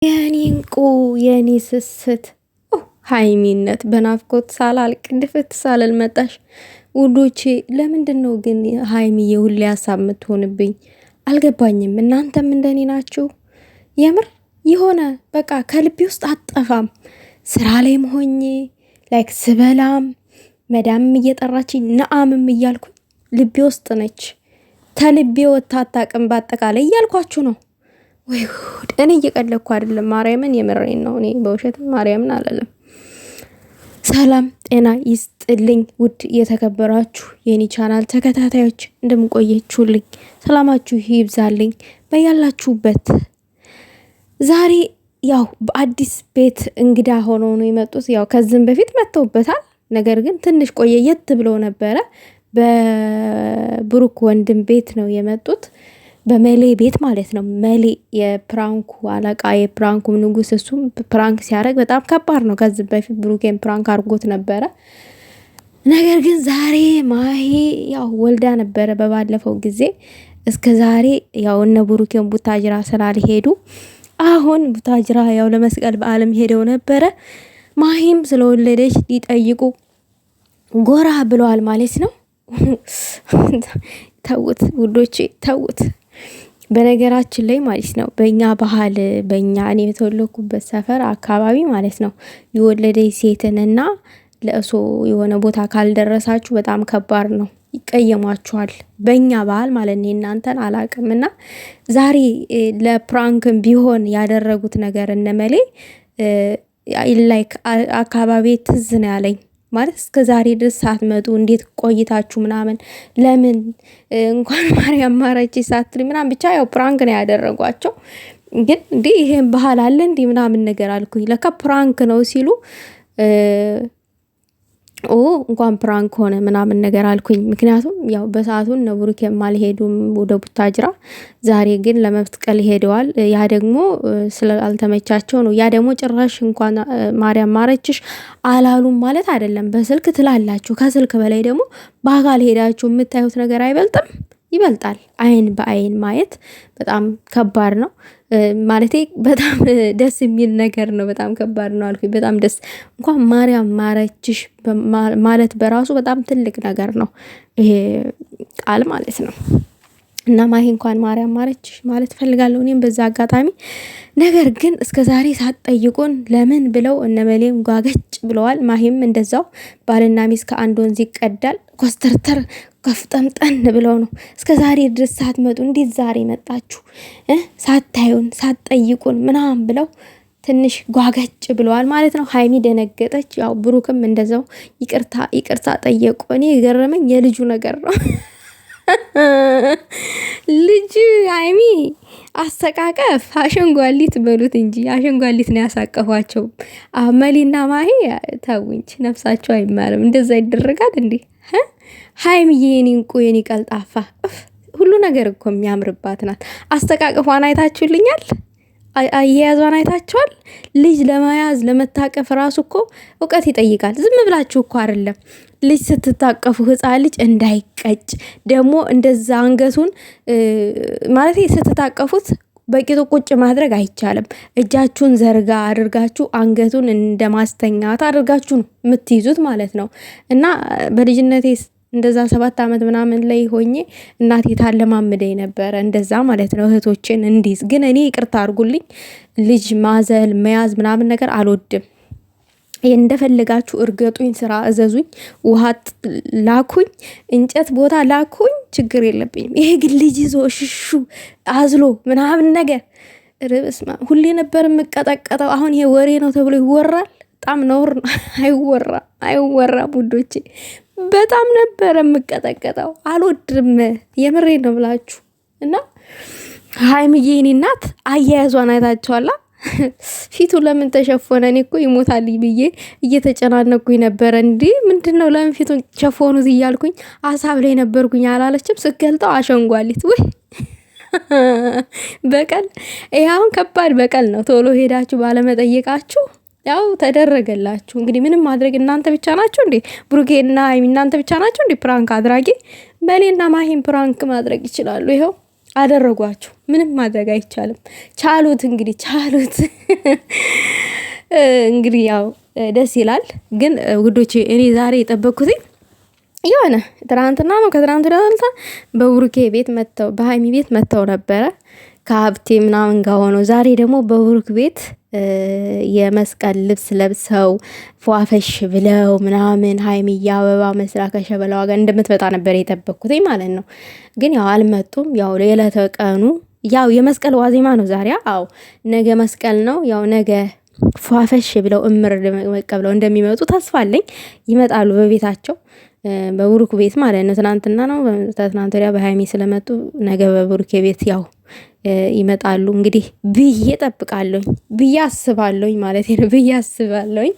የኔ እንቁ የኔ ስስት ሀይሚነት በናፍቆት ሳላልቅ ድፍት ሳልል መጣሽ ውዶቼ። ለምንድን ነው ግን ሀይሚዬ ሁሌ ሀሳብ የምትሆንብኝ? አልገባኝም። እናንተም እንደኔ ናችሁ? የምር የሆነ በቃ ከልቤ ውስጥ አጠፋም። ስራ ላይም ሆኜ ላይክ ስበላም መዳምም እየጠራችኝ ነአምም እያልኩኝ ልቤ ውስጥ ነች። ከልቤ ወጥታ አታውቅም በአጠቃላይ እያልኳችሁ ነው። ወይ እኔ እየቀለድኩ አይደለም፣ ማርያምን የምሬን ነው። እኔ በውሸትም ማርያምን አላለም። ሰላም ጤና ይስጥልኝ ውድ የተከበራችሁ የኔ ቻናል ተከታታዮች፣ እንደምንቆየችሁልኝ ሰላማችሁ ይብዛልኝ በያላችሁበት። ዛሬ ያው በአዲስ ቤት እንግዳ ሆነው ነው የመጡት። ያው ከዚህም በፊት መጥተውበታል፣ ነገር ግን ትንሽ ቆየት ብለው ነበረ። በብሩክ ወንድም ቤት ነው የመጡት፣ በመሌ ቤት ማለት ነው። መሌ የፕራንኩ አለቃ የፕራንኩ ንጉስ፣ እሱም ፕራንክ ሲያደርግ በጣም ከባድ ነው። ከዚህ በፊት ብሩኬን ፕራንክ አድርጎት ነበረ። ነገር ግን ዛሬ ማሂ ያው ወልዳ ነበረ በባለፈው ጊዜ። እስከ ዛሬ ያው እነ ብሩኬን ቡታጅራ ስላልሄዱ አሁን ቡታጅራ ያው ለመስቀል በዓለም ሄደው ነበረ። ማሂም ስለወለደች ሊጠይቁ ጎራ ብለዋል ማለት ነው። ተውት ውዶቼ ተውት። በነገራችን ላይ ማለት ነው በእኛ ባህል በእኛ እኔ የተወለድኩበት ሰፈር አካባቢ ማለት ነው የወለደች ሴትንና ለእሶ የሆነ ቦታ ካልደረሳችሁ በጣም ከባድ ነው፣ ይቀየሟችኋል። በእኛ ባህል ማለት ነው። እናንተን አላቅምና ዛሬ ለፕራንክም ቢሆን ያደረጉት ነገር እነመሌ ላይክ አካባቢ ትዝ ነው ያለኝ። ማለት እስከ ዛሬ ድረስ ሳትመጡ እንዴት ቆይታችሁ ምናምን፣ ለምን እንኳን ማርያም ማረች ሳትሪ ምናምን፣ ብቻ ያው ፕራንክ ነው ያደረጓቸው። ግን እንዴ ይሄን ባህል አለ እንዴ ምናምን ነገር አልኩኝ። ለካ ፕራንክ ነው ሲሉ እንኳን ፕራንክ ሆነ ምናምን ነገር አልኩኝ። ምክንያቱም ያው በሰዓቱን ነው ብሩክ የማልሄዱም ወደ ቡታጅራ፣ ዛሬ ግን ለመስቀል ሄደዋል። ያ ደግሞ ስላልተመቻቸው ነው። ያ ደግሞ ጭራሽ እንኳን ማርያም ማረችሽ አላሉም ማለት አይደለም። በስልክ ትላላችሁ። ከስልክ በላይ ደግሞ በአካል ሄዳችሁ የምታዩት ነገር አይበልጥም? ይበልጣል። አይን በአይን ማየት በጣም ከባድ ነው። ማለቴ በጣም ደስ የሚል ነገር ነው። በጣም ከባድ ነው አልኩኝ። በጣም ደስ እንኳን ማርያም ማረችሽ ማለት በራሱ በጣም ትልቅ ነገር ነው ይሄ ቃል ማለት ነው። እና ማሂ እንኳን ማርያም ማረችሽ ማለት ፈልጋለሁ እኔም በዛ አጋጣሚ። ነገር ግን እስከ ዛሬ ሳትጠይቁን ለምን ብለው እነመሌም ጓገጭ ብለዋል። ማሂም እንደዛው ባልና ሚስት ከአንድ ወንዝ ይቀዳል ኮስተርተር ከፍጠምጠን ብለው ነው እስከ ዛሬ ድረስ ሳትመጡ እንዴት ዛሬ መጣችሁ ሳታዩን ሳትጠይቁን ምናምን ብለው ትንሽ ጓገጭ ብለዋል ማለት ነው። ሀይሚ ደነገጠች። ያው ብሩክም እንደዛው ይቅርታ ጠየቁ። እኔ የገረመኝ የልጁ ነገር ነው። ልጅ ሀይሚ አሰቃቀፍ አሸንጓሊት በሉት እንጂ አሸንጓሊት ነው ያሳቀፏቸው። መሊና ማሂ ተውንች፣ ነፍሳቸው አይማርም። እንደዛ ይደረጋል እንዴ? ሀይሚዬ የኔ እንቁ የኔ ቀልጣፋ ሁሉ ነገር እኮ የሚያምርባት ናት። አስተቃቀፏን አይታችሁልኛል? አያያዟን አይታችኋል? ልጅ ለመያዝ ለመታቀፍ ራሱ እኮ እውቀት ይጠይቃል። ዝም ብላችሁ እኮ አይደለም። ልጅ ስትታቀፉ ህፃን ልጅ እንዳይቀጭ ደግሞ እንደዛ አንገቱን ማለት ስትታቀፉት በቂጡ ቁጭ ማድረግ አይቻልም። እጃችሁን ዘርጋ አድርጋችሁ አንገቱን እንደማስተኛት አድርጋችሁ ነው የምትይዙት ማለት ነው። እና በልጅነቴ እንደዛ 7 ዓመት ምናምን ላይ ሆኜ እናቴ ታለማምደኝ ነበረ እንደዛ ማለት ነው እህቶችን እንዲዝ። ግን እኔ ይቅርታ አድርጉልኝ ልጅ ማዘል መያዝ ምናምን ነገር አልወድም። እንደፈለጋችሁ እርገጡኝ፣ ስራ እዘዙኝ፣ ውሃ ላኩኝ፣ እንጨት ቦታ ላኩኝ፣ ችግር የለብኝም። ይሄ ግን ልጅ ይዞ ሽሹ አዝሎ ምናምን ነገር ርብስማ ሁሌ ነበር የምቀጠቀጠው። አሁን ይሄ ወሬ ነው ተብሎ ይወራል። በጣም ነውር ነው። አይወራ ቡዶቼ። በጣም ነበረ የምቀጠቀጠው። አልወድም። የምሬ ነው ብላችሁ እና ሀይሚዬ የኔ እናት አያያዟን አይታችኋላ? ፊቱ ለምን ተሸፈነ? እኔ እኮ ይሞታል ብዬ እየተጨናነኩኝ ነበረ። እንዴ ምንድነው ለምን ፊቱን ሸፈኑት እያልኩኝ ሀሳብ ላይ ነበርኩኝ። አላለችም ስገልጠው አሸንጓሊት ወይ በቀል። ይሄ አሁን ከባድ በቀል ነው። ቶሎ ሄዳችሁ ባለመጠየቃችሁ ያው ተደረገላችሁ። እንግዲህ ምንም ማድረግ እናንተ ብቻ ናችሁ እንዴ? ብሩኬና ሀይሚ እናንተ ብቻ ናችሁ እንዴ ፕራንክ አድራጊ? በሌና ማሂም ፕራንክ ማድረግ ይችላሉ። ይኸው አደረጓችሁ። ምንም ማድረግ አይቻልም። ቻሉት እንግዲህ ቻሉት። እንግዲህ ያው ደስ ይላል። ግን ውዶቼ እኔ ዛሬ የጠበቅኩት የሆነ ትናንትና ነው ከትናንት ዳልታ በብሩኬ ቤት መተው በሀይሚ ቤት መተው ነበረ ከሀብቴ ምናምን ጋር ሆነው ዛሬ ደግሞ በብሩክ ቤት የመስቀል ልብስ ለብሰው ፏፈሽ ብለው ምናምን ሀይሚ አበባ መስራ ከሸበላዋ ጋር እንደምትመጣ ነበር የጠበቅኩት ማለት ነው። ግን ያው አልመጡም። ያው የዕለተ ቀኑ ያው የመስቀል ዋዜማ ነው ዛሬ። አዎ ነገ መስቀል ነው። ያው ነገ ፏፈሽ ብለው እምር ብለው እንደሚመጡ ተስፋ አለኝ። ይመጣሉ በቤታቸው በብሩክ ቤት ማለት ነው። ትናንትና ነው ትናንት ወዲያ በሀይሚ ስለመጡ ነገ በብሩክ ቤት ያው ይመጣሉ እንግዲህ ብዬ ጠብቃለሁኝ ብዬ አስባለሁኝ ማለት ነው ብዬ አስባለሁኝ።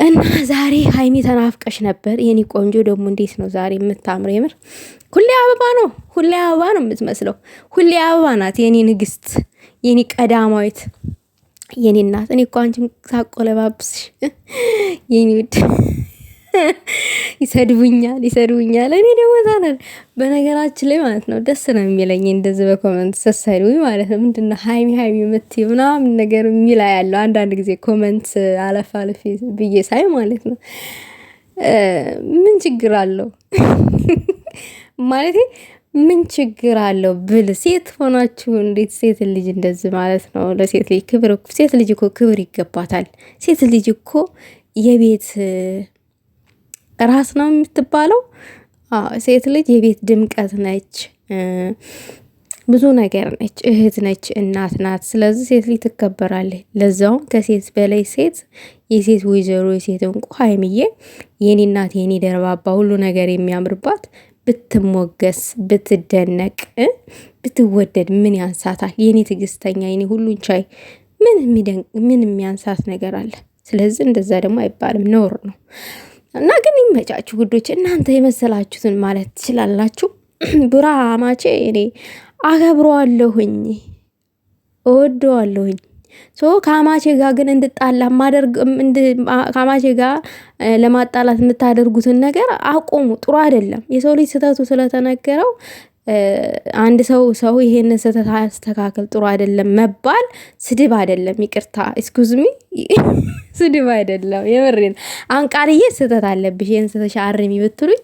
እና ዛሬ ሀይሚ ተናፍቀሽ ነበር የኔ ቆንጆ። ደግሞ እንዴት ነው ዛሬ የምታምር! የምር ሁሌ አበባ ነው፣ ሁሌ አበባ ነው የምትመስለው። ሁሌ አበባ ናት የኔ ንግስት፣ የኔ ቀዳማዊት፣ የኔ እናት። እኔ እኮ አንቺን ሳቆለባብስሽ የኔ ውድ ይሰድቡኛል። እኔ ደግሞ ዛናል በነገራችን ላይ ማለት ነው ደስ ነው የሚለኝ እንደዚህ በኮመንት ስትሰድቡኝ ማለት ነው። ምንድነው ሀይሚ የምትይው ምናምን ነገር የሚላ ያለው አንዳንድ ጊዜ ኮመንት አለፍ ብዬ ሳይ ማለት ነው። ምን ችግር አለው ማለት ምን ችግር አለው ብል ሴት ሆናችሁ እንዴት ሴት ልጅ እንደዚህ ማለት ነው። ለሴት ልጅ ክብር፣ ሴት ልጅ እኮ ክብር ይገባታል። ሴት ልጅ እኮ የቤት ራስ ነው የምትባለው። ሴት ልጅ የቤት ድምቀት ነች፣ ብዙ ነገር ነች፣ እህት ነች፣ እናት ናት። ስለዚህ ሴት ልጅ ትከበራለች። ለዛውም ከሴት በላይ ሴት፣ የሴት ወይዘሮ፣ የሴት እንቁ ሀይሚዬ የኔ እናት፣ የኔ ደርባባ፣ ሁሉ ነገር የሚያምርባት ብትሞገስ፣ ብትደነቅ፣ ብትወደድ ምን ያንሳታል? የኔ ትዕግስተኛ፣ የኔ ሁሉን ቻይ ምን የሚያንሳት ነገር አለ? ስለዚህ እንደዛ ደግሞ አይባልም፣ ነውር ነው። እና ግን ይመጫችሁ ጉዶች፣ እናንተ የመሰላችሁትን ማለት ትችላላችሁ። ቡራ አማቼ እኔ አከብረዋለሁኝ፣ እወደዋለሁኝ። ከአማቼ ጋር ግን እንድጣላ ከአማቼ ጋር ለማጣላት የምታደርጉትን ነገር አቆሙ። ጥሩ አይደለም። የሰው ልጅ ስህተቱ ስለተነገረው አንድ ሰው ይሄንን ስህተት አስተካከል ጥሩ አይደለም መባል ስድብ አይደለም። ይቅርታ ኤክስኩዝሚ፣ ስድብ አይደለም። የምሬን አንቃልዬ ስህተት አለብሽ ይሄን ስህተትሽ አርሚ ብትሉኝ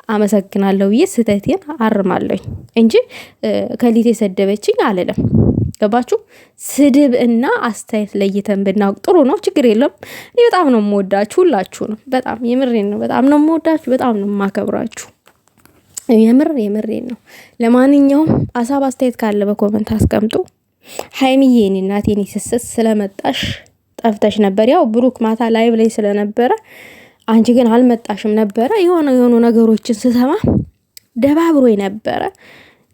አመሰግናለሁ ብዬ ስህተቴን አርማለሁኝ እንጂ ከሊት የሰደበችኝ አልልም። ገባችሁ? ስድብ እና አስተያየት ለይተን ብናውቅ ጥሩ ነው። ችግር የለም። እኔ በጣም ነው የምወዳችሁ ሁላችሁ ነው። በጣም የምሬን ነው። በጣም ነው የምወዳችሁ፣ በጣም ነው የማከብራችሁ። የምሬን ነው። ለማንኛውም ሀሳብ አስተያየት ካለ በኮመንት አስቀምጡ። ሀይሚዬ የኔ እናት የኔ ስስት ስለመጣሽ ጠፍተሽ ነበር። ያው ብሩክ ማታ ላይቭ ላይ ስለነበረ አንቺ ግን አልመጣሽም ነበረ። የሆኑ ነገሮችን ስሰማ ደባብሮ ነበረ።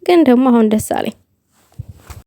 ግን ደግሞ አሁን ደስ አለኝ።